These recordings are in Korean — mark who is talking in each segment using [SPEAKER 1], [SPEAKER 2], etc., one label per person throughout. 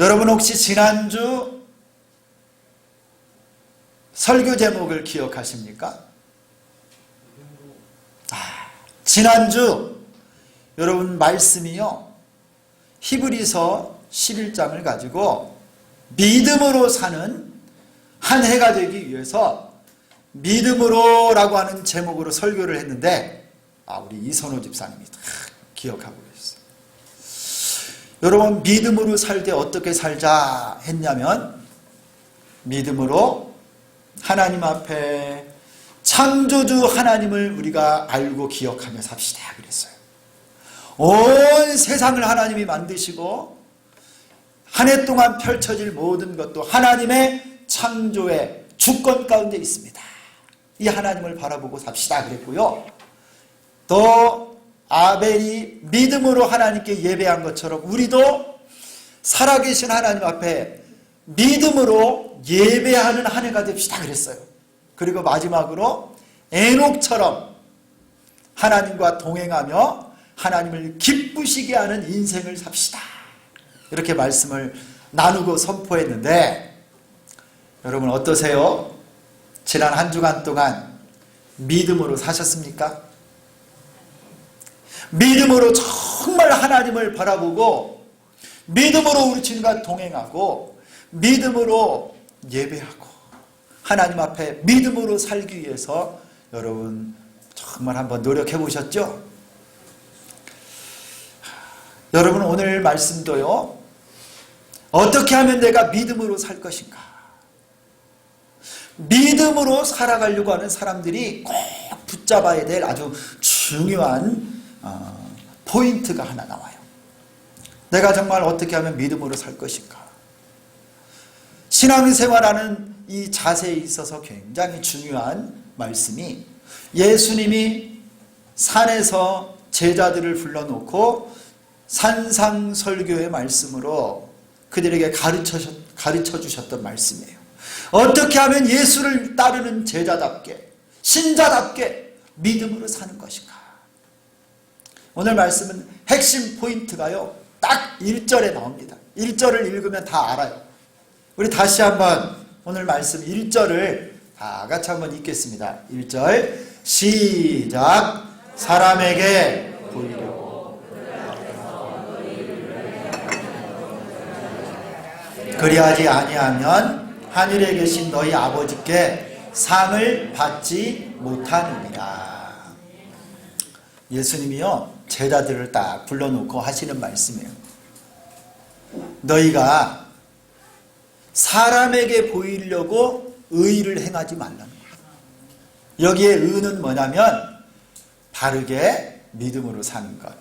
[SPEAKER 1] 여러분 혹시 지난주 설교 제목을 기억하십니까? 지난주 여러분 말씀이요, 히브리서 11장을 가지고 믿음으로 사는 한 해가 되기 위해서 믿음으로 라고 하는 제목으로 설교를 했는데, 우리 이선호 집사님이 다 기억하고 계셨어요. 여러분, 믿음으로 살 때 어떻게 살자 했냐면, 믿음으로 하나님 앞에 창조주 하나님을 우리가 알고 기억하며 삽시다 그랬어요. 온 세상을 하나님이 만드시고 한 해 동안 펼쳐질 모든 것도 하나님의 창조의 주권 가운데 있습니다. 이 하나님을 바라보고 삽시다 그랬고요. 또 아벨이 믿음으로 하나님께 예배한 것처럼 우리도 살아계신 하나님 앞에 믿음으로 예배하는 한 해가 됩시다 그랬어요. 그리고 마지막으로 에녹처럼 하나님과 동행하며 하나님을 기쁘시게 하는 인생을 삽시다, 이렇게 말씀을 나누고 선포했는데, 여러분 어떠세요? 지난 한 주간 동안 믿음으로 사셨습니까? 믿음으로 정말 하나님을 바라보고 믿음으로 우리 주님과 동행하고 믿음으로 예배하고 하나님 앞에 믿음으로 살기 위해서 여러분 정말 한번 노력해 보셨죠? 여러분 오늘 말씀도요, 어떻게 하면 내가 믿음으로 살 것인가, 믿음으로 살아가려고 하는 사람들이 꼭 붙잡아야 될 아주 중요한 포인트가 하나 나와요. 내가 정말 어떻게 하면 믿음으로 살 것인가. 신앙생활하는 이 자세에 있어서 굉장히 중요한 말씀이, 예수님이 산에서 제자들을 불러놓고 산상설교의 말씀으로 그들에게 가르쳐 주셨던 말씀이에요. 어떻게 하면 예수를 따르는 제자답게, 신자답게 믿음으로 사는 것인가. 오늘 말씀은 핵심 포인트가요, 딱 1절에 나옵니다. 1절을 읽으면 다 알아요. 우리 다시 한번 오늘 말씀 1절을 다 같이 한번 읽겠습니다. 1절 시작. 사람에게 보이려고 그리하지 아니하면 하늘에 계신 너희 아버지께 상을 받지 못하느니라. 예수님이요, 제자들을 딱 불러놓고 하시는 말씀이에요. 너희가 사람에게 보이려고 의를 행하지 말라는 거예요. 여기에 의는 뭐냐면 바르게 믿음으로 사는 것,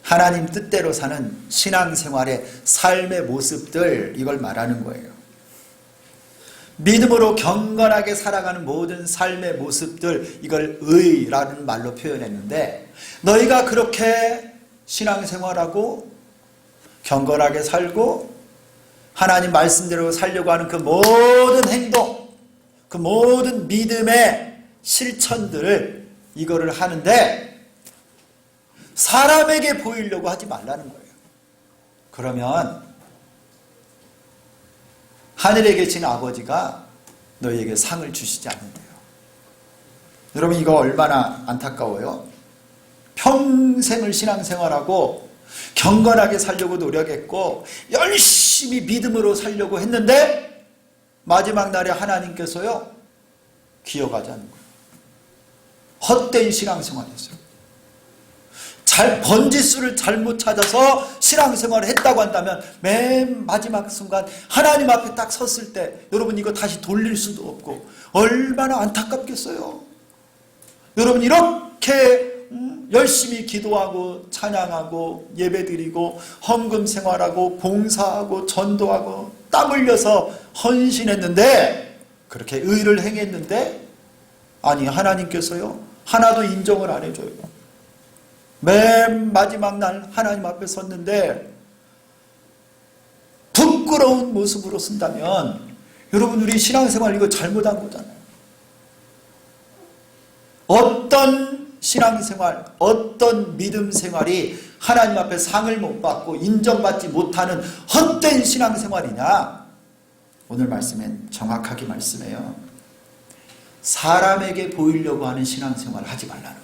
[SPEAKER 1] 하나님 뜻대로 사는 신앙생활의 삶의 모습들, 이걸 말하는 거예요. 믿음으로 경건하게 살아가는 모든 삶의 모습들, 이걸 의라는 말로 표현했는데, 너희가 그렇게 신앙생활하고 경건하게 살고 하나님 말씀대로 살려고 하는 그 모든 행동, 그 모든 믿음의 실천들을 이거를 하는데 사람에게 보이려고 하지 말라는 거예요. 그러면 하늘에 계신 아버지가 너희에게 상을 주시지 않는데요. 여러분 이거 얼마나 안타까워요. 평생을 신앙생활하고 경건하게 살려고 노력했고 열심히 믿음으로 살려고 했는데 마지막 날에 하나님께서요, 기억하지 않는 거예요. 헛된 신앙생활이었어요. 번지수를 잘못 찾아서 신앙생활을 했다고 한다면 맨 마지막 순간 하나님 앞에 딱 섰을 때 여러분 이거 다시 돌릴 수도 없고 얼마나 안타깝겠어요. 여러분 이렇게 열심히 기도하고 찬양하고 예배드리고 헌금 생활하고 봉사하고 전도하고 땀 흘려서 헌신했는데, 그렇게 의를 행했는데, 아니 하나님께서요 하나도 인정을 안 해줘요. 맨 마지막 날 하나님 앞에 섰는데 부끄러운 모습으로 쓴다면 여러분 우리 신앙생활 이거 잘못한 거잖아요. 어떤 신앙생활, 어떤 믿음 생활이 하나님 앞에 상을 못 받고 인정받지 못하는 헛된 신앙생활이냐? 오늘 말씀엔 정확하게 말씀해요. 사람에게 보이려고 하는 신앙생활을 하지 말라는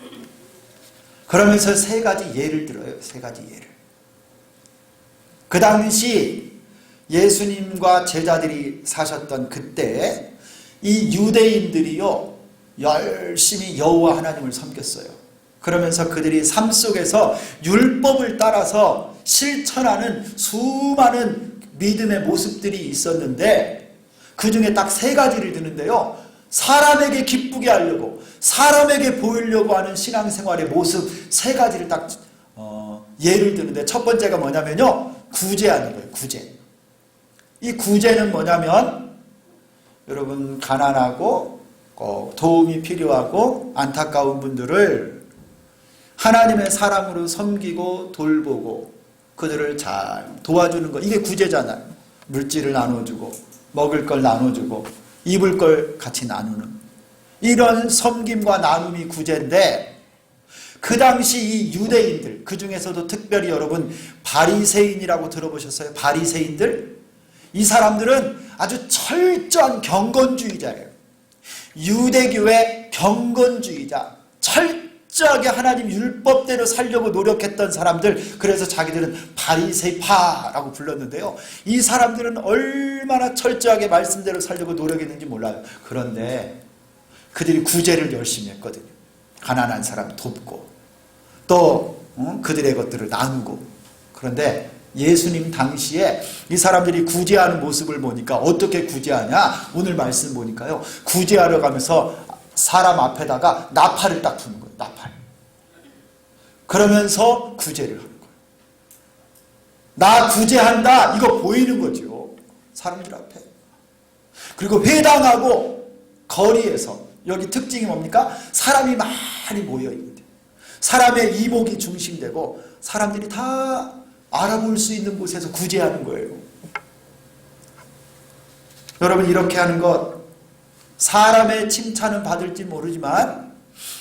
[SPEAKER 1] 거예요. 그러면서 세 가지 예를 들어요. 세 가지 예를. 그 당시 예수님과 제자들이 사셨던 그때 이 유대인들이요 열심히 여호와 하나님을 섬겼어요. 그러면서 그들이 삶 속에서 율법을 따라서 실천하는 수많은 믿음의 모습들이 있었는데 그 중에 딱 세 가지를 드는데요. 사람에게 기쁘게 하려고, 사람에게 보이려고 하는 신앙생활의 모습 세 가지를 딱 예를 드는데, 첫 번째가 뭐냐면요, 구제하는 거예요. 구제. 이 구제는 뭐냐면, 여러분 가난하고 꼭 도움이 필요하고 안타까운 분들을 하나님의 사랑으로 섬기고 돌보고 그들을 잘 도와주는 거, 이게 구제잖아요. 물질을 나눠주고 먹을 걸 나눠주고 입을 걸 같이 나누는 이런 섬김과 나눔이 구제인데, 그 당시 이 유대인들, 그 중에서도 특별히 여러분 바리새인이라고 들어보셨어요? 바리새인들? 이 사람들은 아주 철저한 경건주의자예요. 유대교의 경건주의자, 철저하게 하나님 율법대로 살려고 노력했던 사람들, 그래서 자기들은 바리새파라고 불렀는데요. 이 사람들은 얼마나 철저하게 말씀대로 살려고 노력했는지 몰라요. 그런데 그들이 구제를 열심히 했거든요. 가난한 사람 돕고 또 그들의 것들을 나누고. 그런데 예수님 당시에 이 사람들이 구제하는 모습을 보니까 어떻게 구제하냐? 오늘 말씀 보니까요, 구제하러 가면서 사람 앞에다가 나팔을 딱 두는 거예요. 나팔. 그러면서 구제를 하는 거예요. 나 구제한다, 이거 보이는 거죠, 사람들 앞에. 그리고 회당하고 거리에서, 여기 특징이 뭡니까? 사람이 많이 모여 있는데 사람의 이목이 중심되고 사람들이 다 알아볼 수 있는 곳에서 구제하는 거예요. 여러분, 이렇게 하는 것, 사람의 칭찬은 받을지 모르지만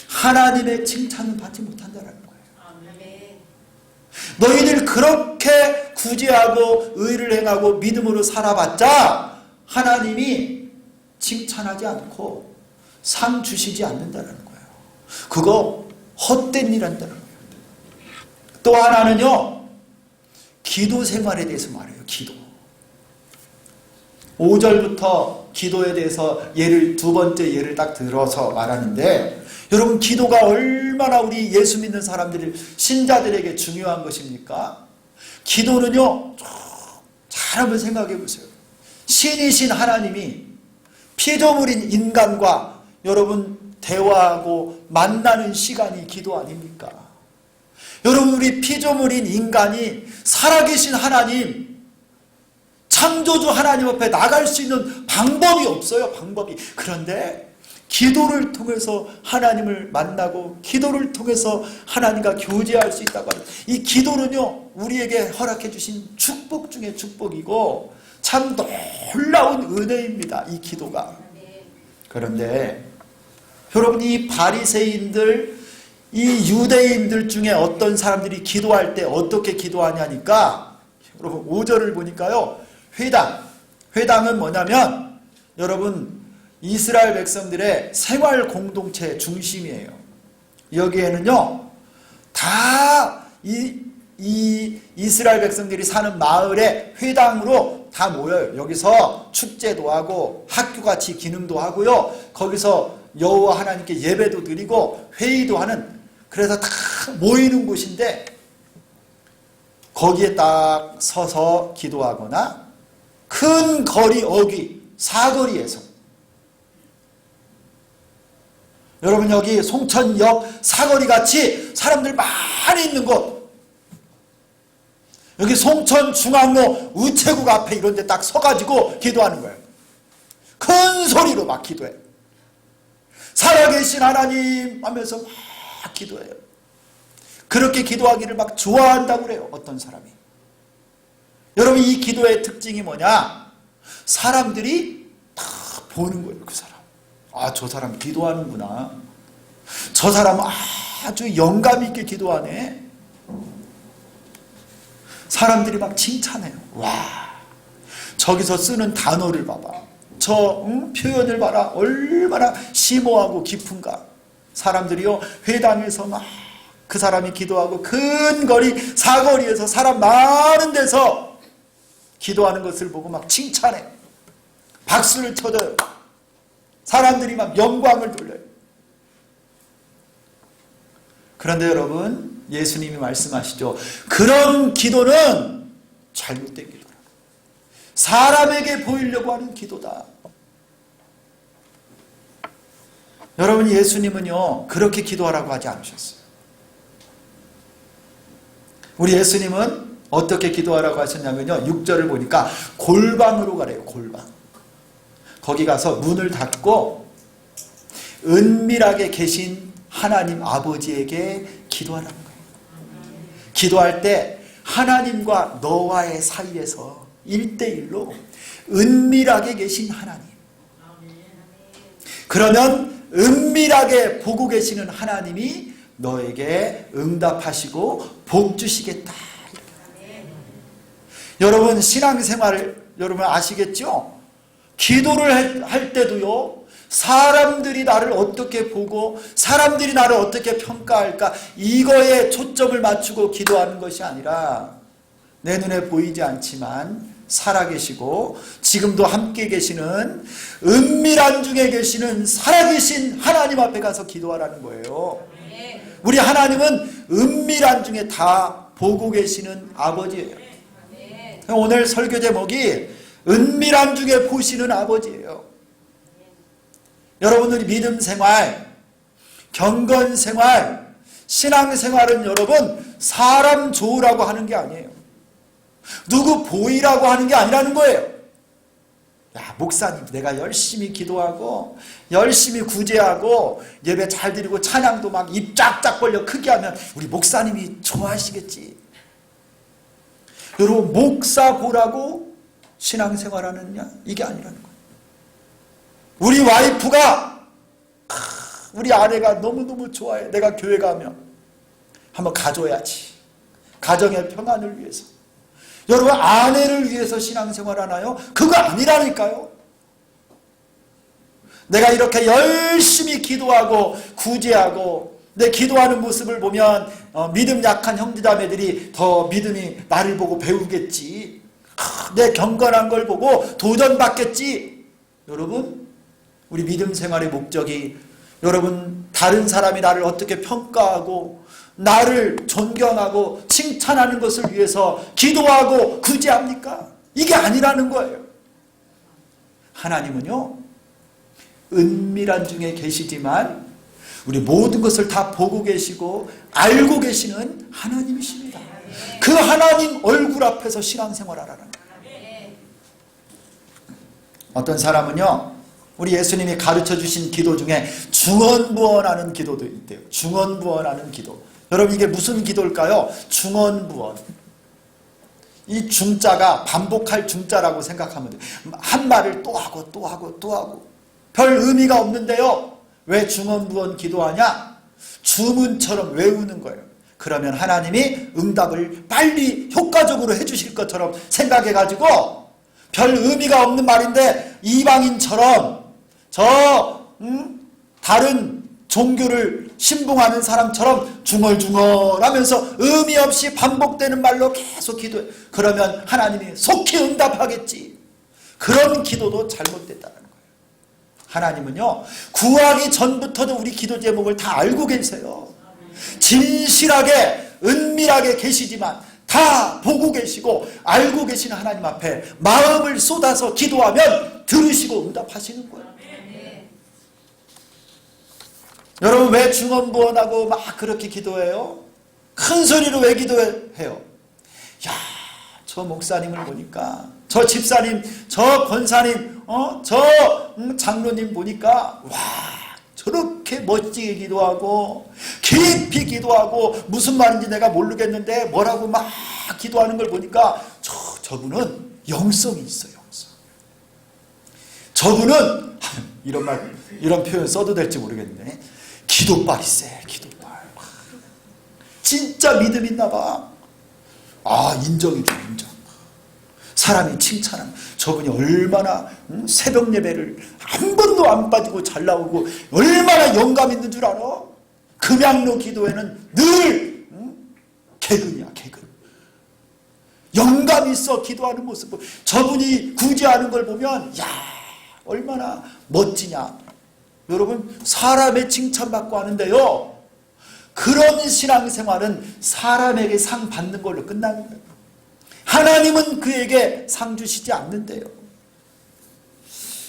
[SPEAKER 1] 하나님의 칭찬은 받지 못한다는 거예요. 너희들 그렇게 구제하고 의를 행하고 믿음으로 살아봤자 하나님이 칭찬하지 않고 상 주시지 않는다는 거예요. 그거 헛된 일 한다는 거예요. 또 하나는요, 기도 생활에 대해서 말해요. 기도. 5절부터 기도에 대해서 두 번째 예를 딱 들어서 말하는데, 여러분 기도가 얼마나 우리 예수 믿는 사람들, 신자들에게 중요한 것입니까? 기도는요, 잘 한번 생각해 보세요. 신이신 하나님이 피조물인 인간과 여러분 대화하고 만나는 시간이 기도 아닙니까? 여러분, 우리 피조물인 인간이 살아계신 하나님, 창조주 하나님 앞에 나갈 수 있는 방법이 없어요. 방법이. 그런데 기도를 통해서 하나님을 만나고 기도를 통해서 하나님과 교제할 수 있다고 하는 이 기도는요, 우리에게 허락해 주신 축복 중에 축복이고 참 놀라운 은혜입니다, 이 기도가. 그런데 여러분, 이 바리새인들, 이 유대인들 중에 어떤 사람들이 기도할 때 어떻게 기도하냐니까, 여러분 5절을 보니까요, 회당은 뭐냐면 여러분 이스라엘 백성들의 생활 공동체 중심이에요. 여기에는요 다 이 이스라엘 백성들이 사는 마을의 회당으로 다 모여요. 여기서 축제도 하고 학교같이 기능도 하고요, 거기서 여호와 하나님께 예배도 드리고 회의도 하는, 그래서 다 모이는 곳인데 거기에 딱 서서 기도하거나 큰 거리, 어귀, 사거리에서, 여러분 여기 송천역 사거리 같이 사람들 많이 있는 곳, 여기 송천중앙로 우체국 앞에 이런 데 딱 서가지고 기도하는 거예요. 큰 소리로 막 기도해요. 살아계신 하나님 하면서 막 기도해요. 그렇게 기도하기를 막 좋아한다고 그래요, 어떤 사람이. 여러분, 이 기도의 특징이 뭐냐? 사람들이 다 보는 거예요, 그 사람. 아, 저 사람 기도하는구나. 저 사람 아주 영감 있게 기도하네. 사람들이 막 칭찬해요. 와, 저기서 쓰는 단어를 봐봐. 저 표현을 봐라. 얼마나 심오하고 깊은가. 사람들이요, 회당에서 막 그 사람이 기도하고 근 거리 사거리에서 사람 많은 데서 기도하는 것을 보고 막 칭찬해. 박수를 쳐줘요. 사람들이 막 영광을 돌려요. 그런데 여러분, 예수님이 말씀하시죠. 그런 기도는 잘못된 기도다. 사람에게 보이려고 하는 기도다. 여러분, 예수님은요, 그렇게 기도하라고 하지 않으셨어요. 우리 예수님은 어떻게 기도하라고 하셨냐면요, 6절을 보니까 골방으로 가래요. 골방. 거기 가서 문을 닫고 은밀하게 계신 하나님 아버지에게 기도하라는 거예요. 기도할 때 하나님과 너와의 사이에서 1대1로 은밀하게 계신 하나님. 그러면 은밀하게 보고 계시는 하나님이 너에게 응답하시고 복 주시겠다. 여러분, 신앙생활을 여러분 아시겠죠? 기도를 할 때도요, 사람들이 나를 어떻게 보고 사람들이 나를 어떻게 평가할까, 이거에 초점을 맞추고 기도하는 것이 아니라 내 눈에 보이지 않지만 살아계시고 지금도 함께 계시는 은밀한 중에 계시는 살아계신 하나님 앞에 가서 기도하라는 거예요. 우리 하나님은 은밀한 중에 다 보고 계시는 아버지예요. 오늘 설교 제목이 은밀한 중에 보시는 아버지예요. 여러분들이 믿음 생활, 경건 생활, 신앙 생활은 여러분 사람 좋으라고 하는 게 아니에요. 누구 보이라고 하는 게 아니라는 거예요. 야, 목사님, 내가 열심히 기도하고 열심히 구제하고 예배 잘 드리고 찬양도 막 입 쫙쫙 벌려 크게 하면 우리 목사님이 좋아하시겠지. 여러분, 목사 보라고 신앙생활하느냐? 이게 아니라는 거예요. 우리 와이프가 우리 아내가 너무너무 좋아해. 내가 교회 가면 한번 가줘야지. 가정의 평안을 위해서. 여러분, 아내를 위해서 신앙생활 하나요? 그거 아니라니까요. 내가 이렇게 열심히 기도하고 구제하고 내 기도하는 모습을 보면 믿음 약한 형제자매들이 더 믿음이 나를 보고 배우겠지. 내 경건한 걸 보고 도전받겠지. 여러분, 우리 믿음 생활의 목적이 여러분 다른 사람이 나를 어떻게 평가하고 나를 존경하고 칭찬하는 것을 위해서 기도하고 구제합니까? 이게 아니라는 거예요. 하나님은요, 은밀한 중에 계시지만 우리 모든 것을 다 보고 계시고 알고 계시는 하나님이십니다. 그 하나님 얼굴 앞에서 신앙생활 하라는 거예요. 어떤 사람은요, 우리 예수님이 가르쳐 주신 기도 중에 중언부언하는 기도도 있대요. 중언부언하는 기도. 여러분, 이게 무슨 기도일까요? 중언부언. 이 중자가 반복할 중자라고 생각하면 돼요. 한 말을 또 하고 또 하고 또 하고. 별 의미가 없는데요. 왜 중언부언 기도하냐? 주문처럼 외우는 거예요. 그러면 하나님이 응답을 빨리 효과적으로 해주실 것처럼 생각해가지고 별 의미가 없는 말인데 이방인처럼 다른 종교를 신봉하는 사람처럼 중얼중얼하면서 의미 없이 반복되는 말로 계속 기도해. 그러면 하나님이 속히 응답하겠지. 그런 기도도 잘못됐다는 거예요. 하나님은요, 구하기 전부터도 우리 기도 제목을 다 알고 계세요. 진실하게 은밀하게 계시지만 다 보고 계시고 알고 계시는 하나님 앞에 마음을 쏟아서 기도하면 들으시고 응답하시는 거예요. 여러분, 왜 중언부언하고 막 그렇게 기도해요? 큰 소리로 왜 기도해요? 야, 저 목사님을 보니까, 저 집사님, 저 권사님, 저 장로님 보니까 와, 저렇게 멋지게 기도하고 깊이 기도하고 무슨 말인지 내가 모르겠는데 뭐라고 막 기도하는 걸 보니까 저분은 영성이 있어요. 영성. 저분은 이런 표현 써도 될지 모르겠는데, 기도빨이세, 기도빨. 진짜 믿음 있나 봐. 인정이죠, 인정. 사람이 칭찬하면 저분이 얼마나 새벽 예배를 한 번도 안 빠지고 잘 나오고 얼마나 영감 있는 줄 알아? 금양로 기도회는 늘 개근이야, 개근. 영감 있어 기도하는 모습. 저분이 구제하는 걸 보면 얼마나 멋지냐. 여러분, 사람의 칭찬받고 하는데요, 그런 신앙생활은 사람에게 상 받는 걸로 끝나는 거예요. 하나님은 그에게 상 주시지 않는데요.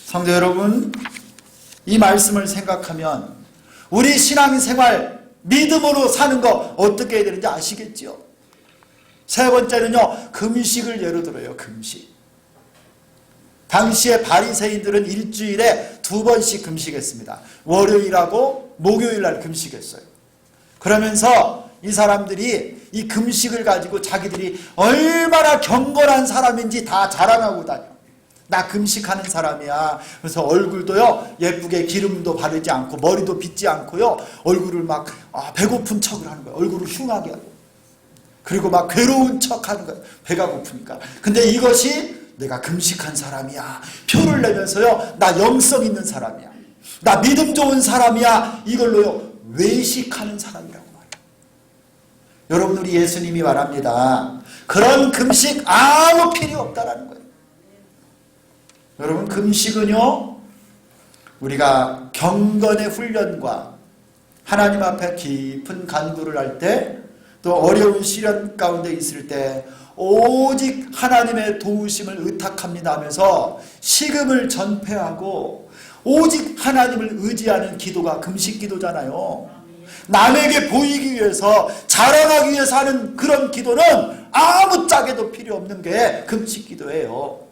[SPEAKER 1] 성도 여러분, 이 말씀을 생각하면 우리 신앙생활 믿음으로 사는 거 어떻게 해야 되는지 아시겠죠? 세 번째는요, 금식을 예로 들어요. 금식. 당시에 바리새인들은 일주일에 2번씩 금식했습니다. 월요일하고 목요일날 금식했어요. 그러면서 이 사람들이 이 금식을 가지고 자기들이 얼마나 경건한 사람인지 다 자랑하고 다녀. 나 금식하는 사람이야. 그래서 얼굴도요, 예쁘게 기름도 바르지 않고 머리도 빗지 않고요, 얼굴을 막 배고픈 척을 하는 거예요. 얼굴을 흉하게 하고. 그리고 막 괴로운 척 하는 거예요. 배가 고프니까. 근데 이것이 내가 금식한 사람이야, 표를 내면서요, 나 영성 있는 사람이야, 나 믿음 좋은 사람이야, 이걸로요 외식하는 사람이라고 말해요. 여러분, 우리 예수님이 말합니다. 그런 금식 아무 필요 없다라는 거예요. 여러분, 금식은요, 우리가 경건의 훈련과 하나님 앞에 깊은 간구를 할 때, 또 어려운 시련 가운데 있을 때 오직 하나님의 도우심을 의탁합니다 하면서 식음을 전폐하고 오직 하나님을 의지하는 기도가 금식 기도잖아요. 남에게 보이기 위해서, 자랑하기 위해서 하는 그런 기도는 아무 짝에도 필요 없는 게 금식 기도예요.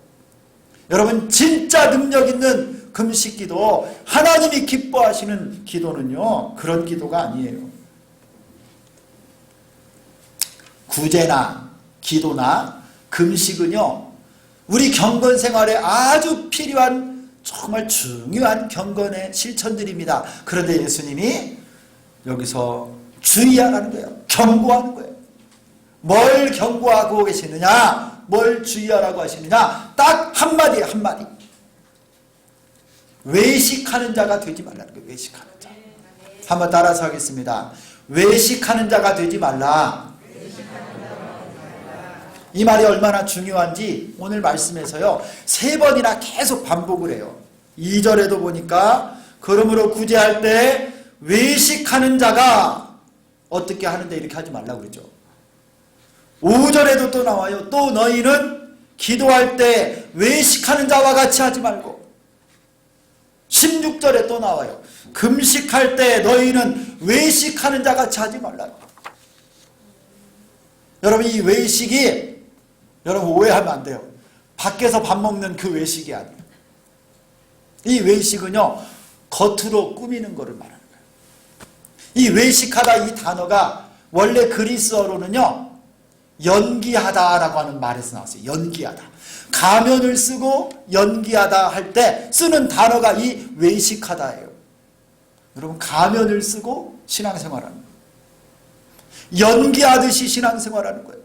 [SPEAKER 1] 여러분, 진짜 능력 있는 금식 기도, 하나님이 기뻐하시는 기도는요, 그런 기도가 아니에요. 구제나 기도나 금식은요, 우리 경건 생활에 아주 필요한 정말 중요한 경건의 실천들입니다. 그런데 예수님이 여기서 주의하라는 거예요. 경고하는 거예요. 뭘 경고하고 계시느냐, 뭘 주의하라고 하시느냐, 딱 한마디에 한마디. 외식하는 자가 되지 말라는 거예요. 외식하는 자. 한번 따라서 하겠습니다. 외식하는 자가 되지 말라. 이 말이 얼마나 중요한지 오늘 말씀에서요 3번이나 계속 반복을 해요. 2절에도 보니까 그러므로 구제할 때 외식하는 자가 어떻게 하는데 이렇게 하지 말라고 그러죠. 5절에도 또 나와요. 또 너희는 기도할 때 외식하는 자와 같이 하지 말고. 16절에 또 나와요. 금식할 때 너희는 외식하는 자 같이 하지 말라고. 여러분, 이 외식이, 여러분 오해하면 안 돼요. 밖에서 밥 먹는 그 외식이 아니에요. 이 외식은요, 겉으로 꾸미는 거를 말하는 거예요. 이 외식하다, 이 단어가 원래 그리스어로는요, 연기하다라고 하는 말에서 나왔어요. 연기하다. 가면을 쓰고 연기하다 할 때 쓰는 단어가 이 외식하다예요. 여러분, 가면을 쓰고 신앙생활하는 거예요. 연기하듯이 신앙생활하는 거예요.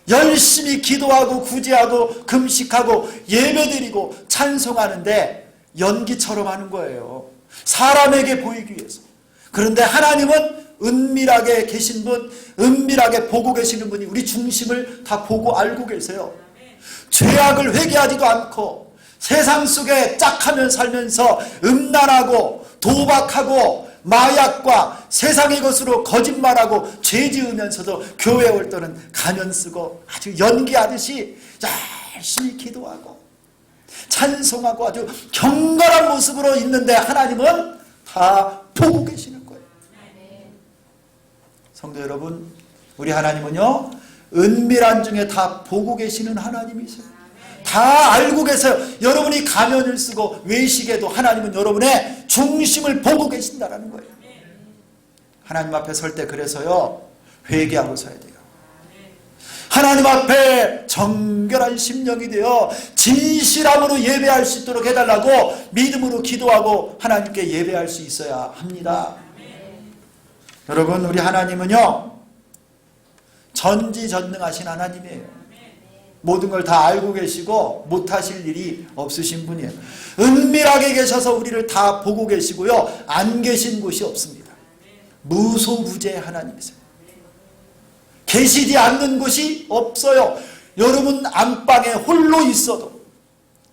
[SPEAKER 1] 열심히 기도하고 구제하고 금식하고 예배드리고 찬송하는데 연기처럼 하는 거예요. 사람에게 보이기 위해서. 그런데 하나님은 은밀하게 계신 분, 은밀하게 보고 계시는 분이 우리 중심을 다 보고 알고 계세요. 죄악을 회개하지도 않고 세상 속에 짝하면 살면서 음란하고 도박하고 마약과 세상의 것으로 거짓말하고 죄 지으면서도 교회 올 때는 가면 쓰고 아주 연기하듯이 열심히 기도하고 찬송하고 아주 경건한 모습으로 있는데 하나님은 다 보고 계시는 거예요. 성도 여러분, 우리 하나님은요, 은밀한 중에 다 보고 계시는 하나님이세요. 다 알고 계세요. 여러분이 가면을 쓰고 외식에도 하나님은 여러분의 중심을 보고 계신다는 거예요. 하나님 앞에 설 때 그래서요, 회개하고 서야 돼요. 하나님 앞에 정결한 심령이 되어 진실함으로 예배할 수 있도록 해달라고 믿음으로 기도하고 하나님께 예배할 수 있어야 합니다. 여러분, 우리 하나님은요, 전지전능하신 하나님이에요. 모든 걸 다 알고 계시고 못하실 일이 없으신 분이에요. 은밀하게 계셔서 우리를 다 보고 계시고요, 안 계신 곳이 없습니다. 무소부재 하나님이세요. 계시지 않는 곳이 없어요. 여러분 안방에 홀로 있어도,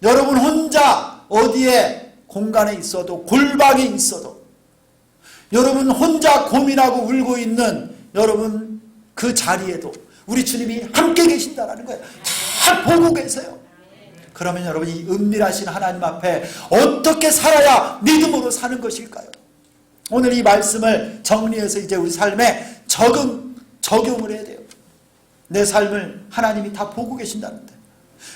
[SPEAKER 1] 여러분 혼자 어디에 공간에 있어도, 골방에 있어도, 여러분 혼자 고민하고 울고 있는 여러분 그 자리에도 우리 주님이 함께 계신다는 거예요. 다 보고 계세요. 그러면 여러분, 이 은밀하신 하나님 앞에 어떻게 살아야 믿음으로 사는 것일까요? 오늘 이 말씀을 정리해서 이제 우리 삶에 적용을 해야 돼요. 내 삶을 하나님이 다 보고 계신다는데,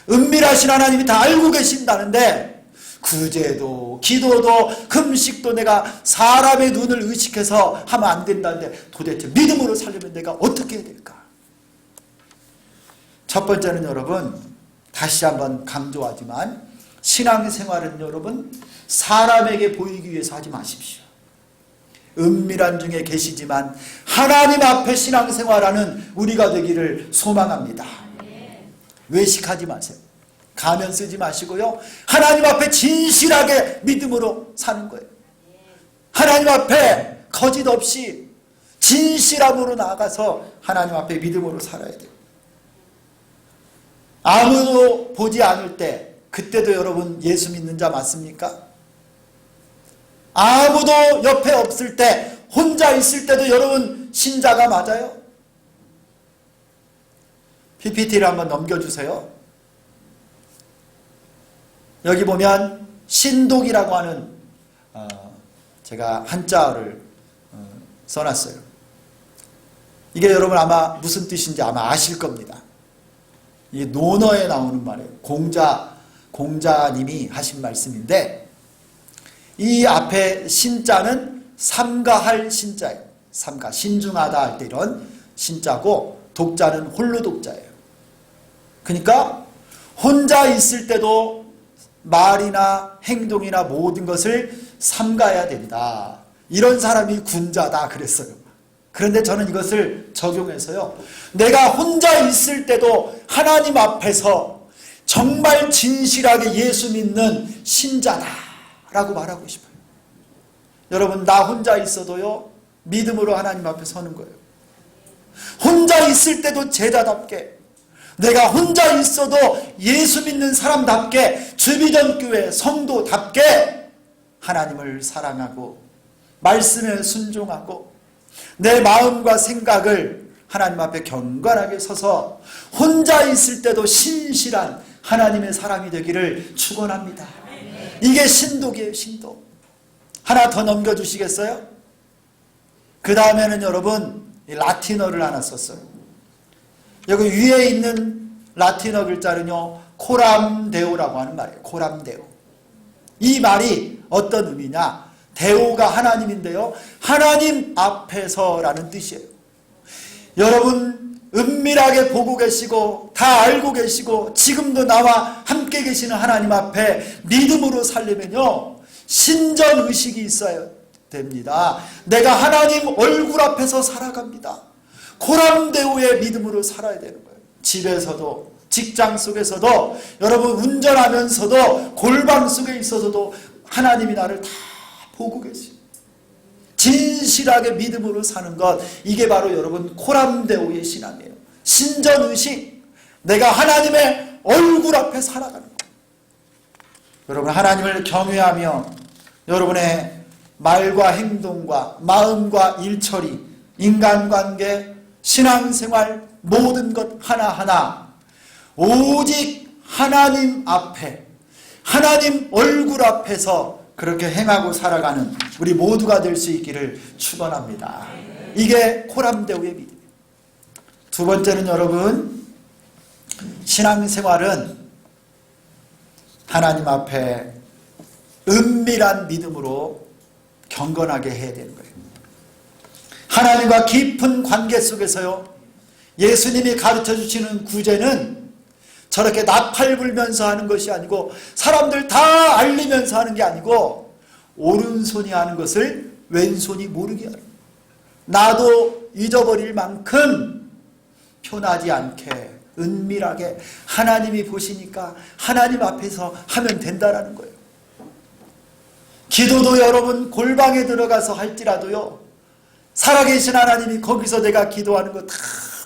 [SPEAKER 1] 은밀하신 하나님이 다 알고 계신다는데, 구제도 기도도 금식도 내가 사람의 눈을 의식해서 하면 안 된다는데, 도대체 믿음으로 살려면 내가 어떻게 해야 될까? 첫 번째는 여러분, 다시 한번 강조하지만, 신앙생활은 여러분 사람에게 보이기 위해서 하지 마십시오. 은밀한 중에 계시지만 하나님 앞에 신앙생활하는 우리가 되기를 소망합니다. 외식하지 마세요. 가면 쓰지 마시고요, 하나님 앞에 진실하게 믿음으로 사는 거예요. 하나님 앞에 거짓 없이 진실함으로 나아가서 하나님 앞에 믿음으로 살아야 돼요. 아무도 보지 않을 때, 그때도 여러분 예수 믿는 자 맞습니까? 아무도 옆에 없을 때, 혼자 있을 때도 여러분 신자가 맞아요? PPT를 한번 넘겨주세요. 여기 보면 신독이라고 하는 제가 한자어를 써놨어요. 이게 여러분 아마 무슨 뜻인지 아마 아실 겁니다. 이 논어에 나오는 말이에요. 공자님이 하신 말씀인데, 이 앞에 신자는 삼가할 신자예요. 삼가, 신중하다 할 때 이런 신자고, 독자는 홀로 독자예요. 그러니까 혼자 있을 때도 말이나 행동이나 모든 것을 삼가해야 된다. 이런 사람이 군자다 그랬어요. 그런데 저는 이것을 적용해서요, 내가 혼자 있을 때도 하나님 앞에서 정말 진실하게 예수 믿는 신자다라고 말하고 싶어요. 여러분, 나 혼자 있어도요, 믿음으로 하나님 앞에 서는 거예요. 혼자 있을 때도 제자답게, 내가 혼자 있어도 예수 믿는 사람답게, 주비전교회 성도답게 하나님을 사랑하고 말씀에 순종하고 내 마음과 생각을 하나님 앞에 경건하게 서서 혼자 있을 때도 신실한 하나님의 사람이 되기를 축원합니다. 이게 신독이에요, 신독. 하나 더 넘겨주시겠어요? 그 다음에는 여러분 라틴어를 하나 썼어요. 여기 위에 있는 라틴어 글자는요, 코람데오라고 하는 말이에요. 코람데오. 이 말이 어떤 의미냐? 데오가 하나님인데요, 하나님 앞에서라는 뜻이에요. 여러분 은밀하게 보고 계시고 다 알고 계시고 지금도 나와 함께 계시는 하나님 앞에 믿음으로 살려면요, 신전의식이 있어야 됩니다. 내가 하나님 얼굴 앞에서 살아갑니다. 코람데오의 믿음으로 살아야 되는 거예요. 집에서도, 직장 속에서도, 여러분 운전하면서도, 골방 속에 있어서도 하나님이 나를 다 보고 계세요. 진실하게 믿음으로 사는 것, 이게 바로 여러분 코람데오의 신앙이에요. 신전의식, 내가 하나님의 얼굴 앞에 살아가는 거예요. 여러분 하나님을 경외하며 여러분의 말과 행동과 마음과 일처리, 인간관계, 신앙생활, 모든 것 하나하나 오직 하나님 앞에, 하나님 얼굴 앞에서 그렇게 행하고 살아가는 우리 모두가 될 수 있기를 축원합니다. 이게 코람데오의 믿음. 두 번째는 여러분, 신앙생활은 하나님 앞에 은밀한 믿음으로 경건하게 해야 되는 거예요. 하나님과 깊은 관계 속에서요, 예수님이 가르쳐 주시는 구제는 저렇게 나팔 불면서 하는 것이 아니고 사람들 다 알리면서 하는 게 아니고 오른손이 하는 것을 왼손이 모르게 하는, 나도 잊어버릴 만큼 편하지 않게 은밀하게 하나님이 보시니까 하나님 앞에서 하면 된다라는 거예요. 기도도 여러분 골방에 들어가서 할지라도요, 살아계신 하나님이 거기서 내가 기도하는 거 다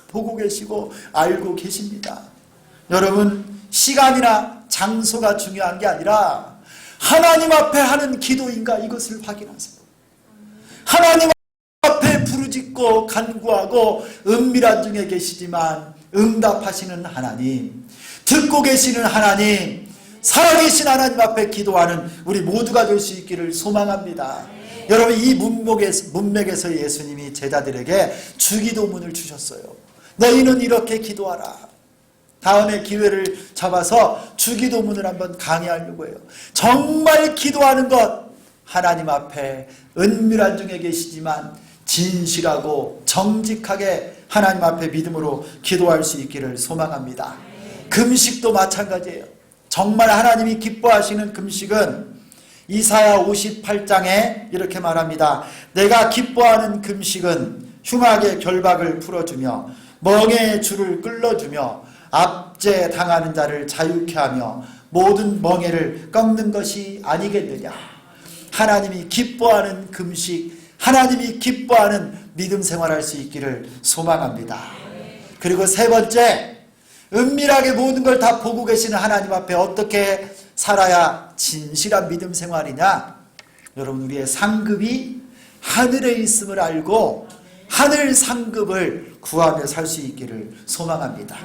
[SPEAKER 1] 보고 계시고 알고 계십니다. 여러분, 시간이나 장소가 중요한 게 아니라 하나님 앞에 하는 기도인가 이것을 확인하세요. 하나님 앞에 부르짖고 간구하고 은밀한 중에 계시지만 응답하시는 하나님, 듣고 계시는 하나님, 살아계신 하나님 앞에 기도하는 우리 모두가 될 수 있기를 소망합니다. 여러분, 이 문맥에서 예수님이 제자들에게 주기도문을 주셨어요. 너희는 이렇게 기도하라. 다음에 기회를 잡아서 주기도문을 한번 강의하려고 해요. 정말 기도하는 것, 하나님 앞에 은밀한 중에 계시지만 진실하고 정직하게 하나님 앞에 믿음으로 기도할 수 있기를 소망합니다. 금식도 마찬가지예요. 정말 하나님이 기뻐하시는 금식은 이사야 58장에 이렇게 말합니다. 내가 기뻐하는 금식은 흉악의 결박을 풀어주며 멍에의 줄을 끌어주며 압제 당하는 자를 자유케 하며 모든 멍에를 꺾는 것이 아니겠느냐. 하나님이 기뻐하는 금식, 하나님이 기뻐하는 믿음 생활할 수 있기를 소망합니다. 그리고 세 번째, 은밀하게 모든 걸 다 보고 계시는 하나님 앞에 어떻게 살아야 진실한 믿음 생활이냐? 여러분, 우리의 상급이 하늘에 있음을 알고 하늘 상급을 구하며 살 수 있기를 소망합니다.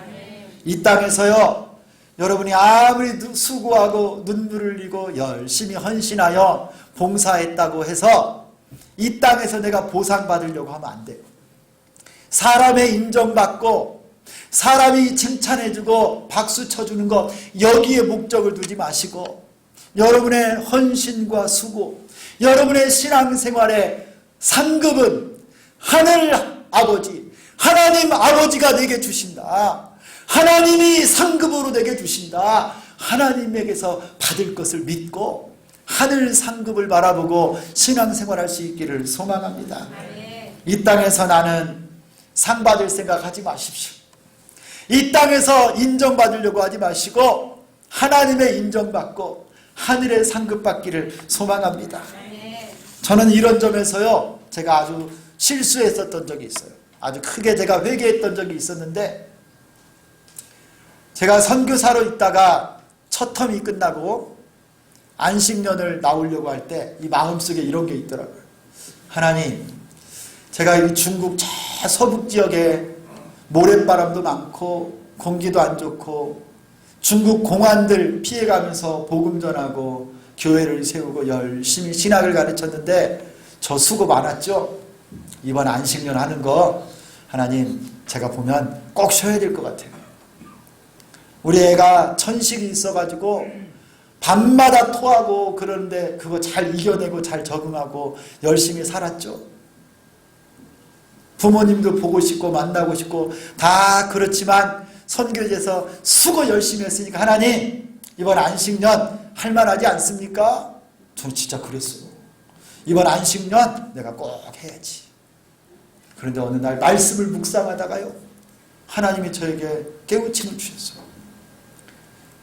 [SPEAKER 1] 이 땅에서요, 여러분이 아무리 수고하고 눈물을 흘리고 열심히 헌신하여 봉사했다고 해서 이 땅에서 내가 보상받으려고 하면 안 돼요. 사람의 인정받고 사람이 칭찬해주고 박수 쳐주는 것, 여기에 목적을 두지 마시고 여러분의 헌신과 수고, 여러분의 신앙생활의 상급은 하늘 아버지, 하나님 아버지가 내게 주신다. 하나님이 상급으로 내게 주신다. 하나님에게서 받을 것을 믿고 하늘 상급을 바라보고 신앙생활할 수 있기를 소망합니다. 이 땅에서 나는 상 받을 생각하지 마십시오. 이 땅에서 인정받으려고 하지 마시고 하나님의 인정받고 하늘의 상급 받기를 소망합니다. 저는 이런 점에서요, 제가 아주 실수했었던 적이 있어요. 아주 크게 제가 회개했던 적이 있었는데, 제가 선교사로 있다가 첫 텀이 끝나고 안식년을 나오려고 할 때 이 마음속에 이런 게 있더라고요. 하나님, 제가 이 중국 저 서북 지역에 모래바람도 많고 공기도 안 좋고 중국 공안들 피해가면서 복음 전하고 교회를 세우고 열심히 신학을 가르쳤는데 저 수고 많았죠? 이번 안식년 하는 거 하나님, 제가 보면 꼭 쉬어야 될 것 같아요. 우리 애가 천식이 있어가지고 밤마다 토하고 그러는데 그거 잘 이겨내고 잘 적응하고 열심히 살았죠. 부모님도 보고 싶고 만나고 싶고 다 그렇지만 선교지에서 수고 열심히 했으니까 하나님, 이번 안식년 할만하지 않습니까? 저는 진짜 그랬어요. 이번 안식년 내가 꼭 해야지. 그런데 어느 날 말씀을 묵상하다가요, 하나님이 저에게 깨우침을 주셨어요.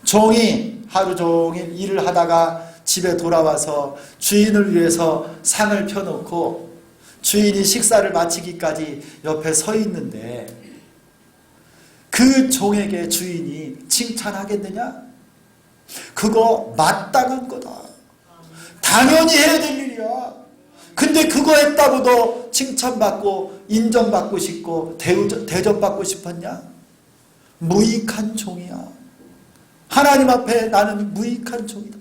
[SPEAKER 1] 종이 하루 종일 일을 하다가 집에 돌아와서 주인을 위해서 상을 펴놓고 주인이 식사를 마치기까지 옆에 서 있는데 그 종에게 주인이 칭찬하겠느냐? 그거 마땅한 거다. 당연히 해야 될 일이야. 근데 그거 했다고도 칭찬받고 인정받고 싶고 대접받고 싶었냐? 무익한 종이야. 하나님 앞에 나는 무익한 종이다.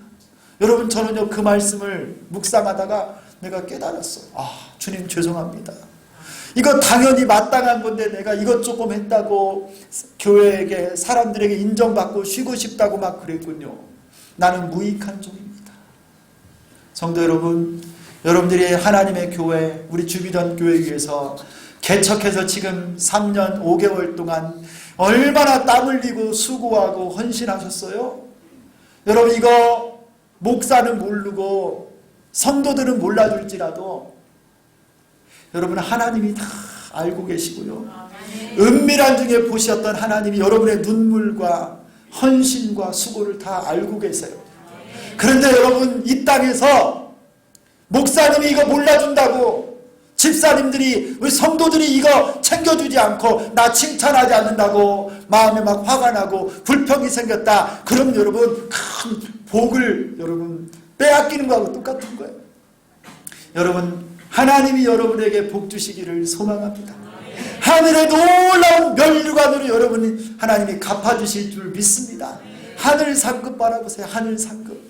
[SPEAKER 1] 여러분, 저는요, 그 말씀을 묵상하다가 내가 깨달았어. 주님 죄송합니다. 이거 당연히 마땅한 건데 내가 이것 조금 했다고 교회에게 사람들에게 인정받고 쉬고 싶다고 막 그랬군요. 나는 무익한 종입니다. 성도 여러분, 여러분들이 하나님의 교회, 우리 주비전 교회 위해서 개척해서 지금 3년 5개월 동안 얼마나 땀 흘리고 수고하고 헌신하셨어요? 여러분, 이거 목사는 모르고 성도들은 몰라줄지라도 여러분, 하나님이 다 알고 계시고요. 은밀한 중에 보셨던 하나님이 여러분의 눈물과 헌신과 수고를 다 알고 계세요. 그런데 여러분, 이 땅에서 목사님이 이거 몰라준다고, 집사님들이, 우리 성도들이 이거 챙겨주지 않고 나 칭찬하지 않는다고 마음에 막 화가 나고 불평이 생겼다. 그럼 여러분, 큰 복을 여러분 빼앗기는 거하고 똑같은 거예요. 여러분, 하나님이 여러분에게 복 주시기를 소망합니다. 하늘의 놀라운 면류관으로 여러분이 하나님이 갚아주실 줄 믿습니다. 하늘 상급 바라보세요. 하늘 상급.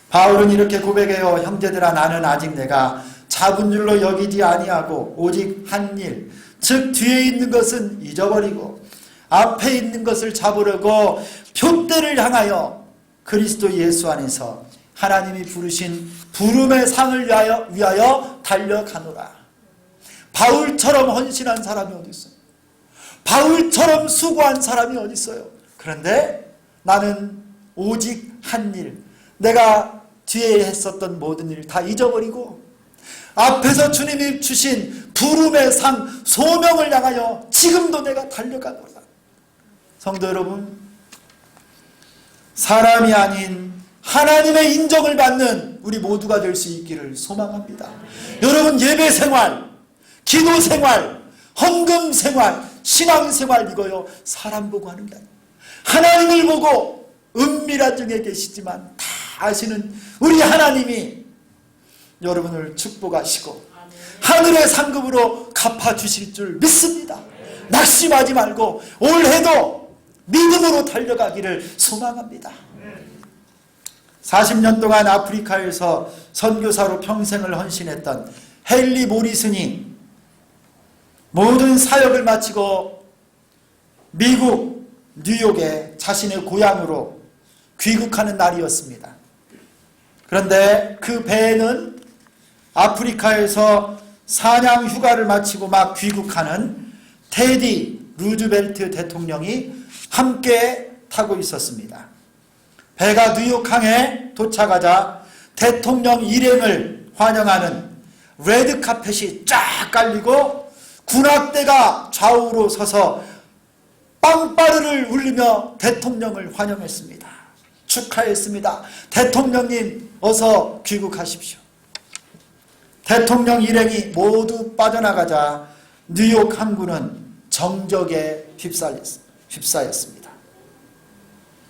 [SPEAKER 1] 바울은 이렇게 고백해요. 형제들아, 나는 아직 내가 잡은 줄로 여기지 아니하고 오직 한 일, 즉 뒤에 있는 것은 잊어버리고 앞에 있는 것을 잡으려고 표대를 향하여 그리스도 예수 안에서 하나님이 부르신 부름의 상을 위하여 달려가노라. 바울처럼 헌신한 사람이 어디 있어요? 바울처럼 수고한 사람이 어디 있어요? 그런데 나는 오직 한 일, 내가 뒤에 했었던 모든 일 다 잊어버리고 앞에서 주님이 주신 부름의 상, 소명을 향하여 지금도 내가 달려가노라. 성도 여러분, 사람이 아닌 하나님의 인정을 받는 우리 모두가 될 수 있기를 소망합니다. 여러분, 예배 생활, 기도 생활, 헌금 생활, 신앙 생활, 이거요 사람 보고 하는 게 아니에요. 하나님을 보고 은밀한 중에 계시지만 다 아시는 우리 하나님이 여러분을 축복하시고 하늘의 상급으로 갚아주실 줄 믿습니다. 낙심하지 말고 올해도 믿음으로 달려가기를 소망합니다. 40년 동안 아프리카에서 선교사로 평생을 헌신했던 헨리 모리슨이 모든 사역을 마치고 미국 뉴욕에 자신의 고향으로 귀국하는 날이었습니다. 그런데 그 배에는 아프리카에서 사냥 휴가를 마치고 막 귀국하는 테디 루즈벨트 대통령이 함께 타고 있었습니다. 배가 뉴욕항에 도착하자 대통령 일행을 환영하는 레드카펫이 쫙 깔리고 군악대가 좌우로 서서 빵빠르를 울리며 대통령을 환영했습니다. 축하했습니다. 대통령님 어서 귀국하십시오. 대통령 일행이 모두 빠져나가자 뉴욕 항구는 정적에 휩싸였습니다.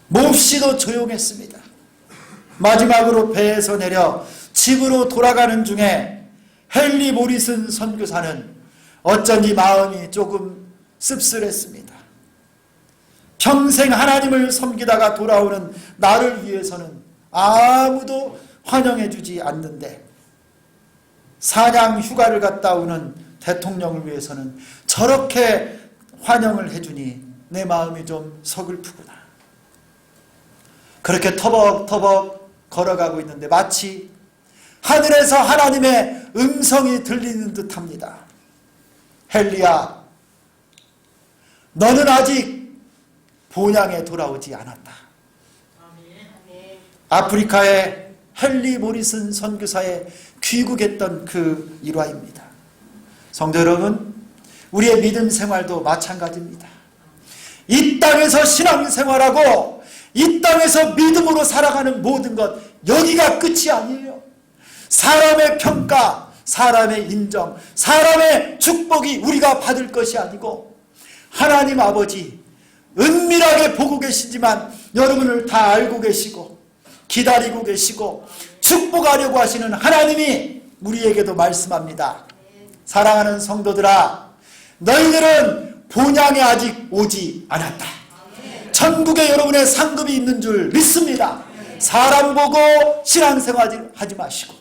[SPEAKER 1] 몹시도 조용했습니다. 마지막으로 배에서 내려 집으로 돌아가는 중에 헨리 모리슨 선교사는 어쩐지 마음이 조금 씁쓸했습니다. 평생 하나님을 섬기다가 돌아오는 나를 위해서는 아무도 환영해주지 않는데 사냥 휴가를 갔다 오는 대통령을 위해서는 저렇게 환영을 해주니 내 마음이 좀 서글프구나. 그렇게 터벅터벅 걸어가고 있는데 마치 하늘에서 하나님의 음성이 들리는 듯합니다. 헨리야, 너는 아직 본향에 돌아오지 않았다. 아프리카의 헨리 모리슨 선교사의 귀국했던 그 일화입니다. 성도 여러분, 우리의 믿음 생활도 마찬가지입니다. 이 땅에서 신앙생활하고 이 땅에서 믿음으로 살아가는 모든 것, 여기가 끝이 아니에요. 사람의 평가, 사람의 인정, 사람의 축복이 우리가 받을 것이 아니고 하나님 아버지 은밀하게 보고 계시지만 여러분을 다 알고 계시고 기다리고 계시고 축복하려고 하시는 하나님이 우리에게도 말씀합니다. 사랑하는 성도들아, 너희들은 본향에 아직 오지 않았다. 천국에 여러분의 상급이 있는 줄 믿습니다. 사람 보고 신앙생활 하지 마시고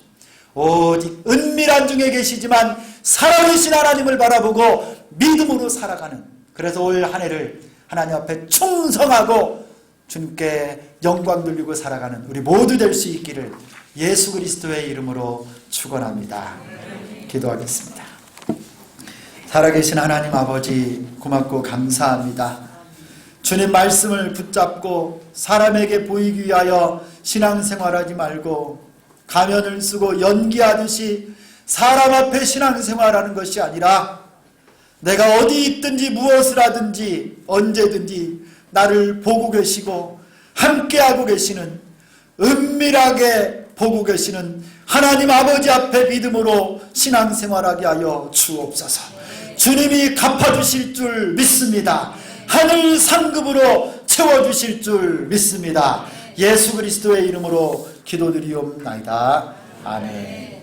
[SPEAKER 1] 오직 은밀한 중에 계시지만 살아계신 하나님을 바라보고 믿음으로 살아가는, 그래서 올 한 해를 하나님 앞에 충성하고 주님께 영광 돌리고 살아가는 우리 모두 될 수 있기를 예수 그리스도의 이름으로 축원합니다. 기도하겠습니다. 살아계신 하나님 아버지 고맙고 감사합니다. 주님 말씀을 붙잡고 사람에게 보이기 위하여 신앙생활하지 말고 가면을 쓰고 연기하듯이 사람 앞에 신앙생활하는 것이 아니라 내가 어디 있든지 무엇을 하든지 언제든지 나를 보고 계시고 함께하고 계시는, 은밀하게 보고 계시는 하나님 아버지 앞에 믿음으로 신앙생활하게 하여 주옵소서. 주님이 갚아주실 줄 믿습니다. 하늘 상급으로 채워주실 줄 믿습니다. 예수 그리스도의 이름으로 기도드리옵나이다. 아멘.